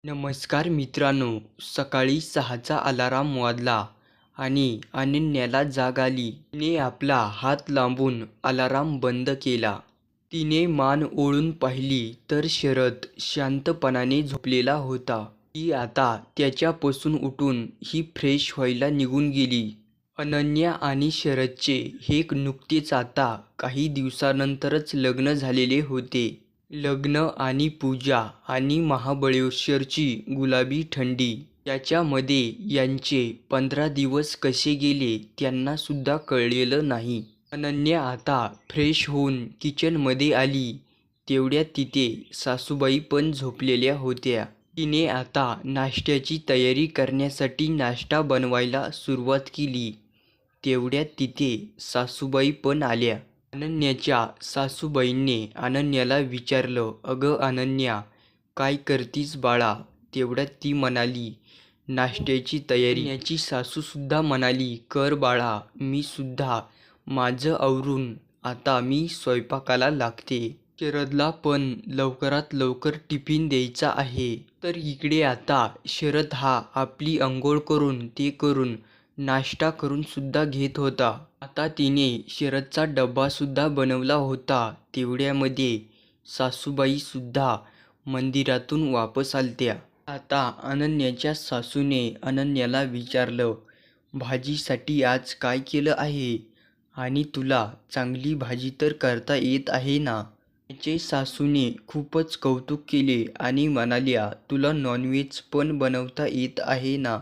नमस्कार मित्रांनो, सकाळी 6चा अलार्म वाजला आणि अनन्याला जाग आली. तिने आपला हात लांबून अलार्म बंद केला. तिने मान ओळून पाहिली तर शरद शांतपणाने झोपलेला होता. ती आता त्याच्यापासून उठून ही फ्रेश व्हायला निघून गेली. अनन्या आणि शरदचे हे नुकतेच आता काही दिवसानंतरच लग्न झालेले होते. लग्न आणि पूजा आणि महाबळेश्वरची गुलाबी थंडी याच्यामध्ये यांचे 15 दिवस कसे गेले त्यांना सुद्धा कळलेलं नाही. अनन्या आता फ्रेश होऊन किचनमध्ये आली तेवढ्यात तिथे सासूबाई पण झोपलेल्या होत्या. तिने आता नाश्त्याची तयारी करण्यासाठी नाश्ता बनवायला सुरुवात केली. तेवढ्यात तिथे सासूबाई पण आल्या. अनन्याच्या सासूबाईंनी अनन्याला विचारलं, "अगं अनन्या, काय करतीस बाळा? तेवढ्यात ती म्हणाली, नाश्त्याची तयारी. अनन्याची सासूसुद्धा म्हणाली, कर बाळा, मी सुद्धा माझं आवरून आता मी स्वयंपाकाला लागते. शरदला पण लवकरात लवकर टिफिन द्यायचा आहे. तर इकडे आता शरद हा आपली अंघोळ करून ते करून नाश्ता करून सुद्धा घेत होता. आता तिने शरदचा डब्बा सुद्धा बनवला होता. तेवढ्यामध्ये सासूबाई सुद्धा मंदिरातून वापस आलत्या. आता अनन्याच्या सासूने अनन्याला विचारलं, भाजीसाठी आज काय केलं आहे? आणि तुला चांगली भाजी तर करता येत आहे ना? त्याचे सासूने खूपच कौतुक केले आणि म्हणाल्या, तुला नॉनव्हेज पण बनवता येत आहे ना?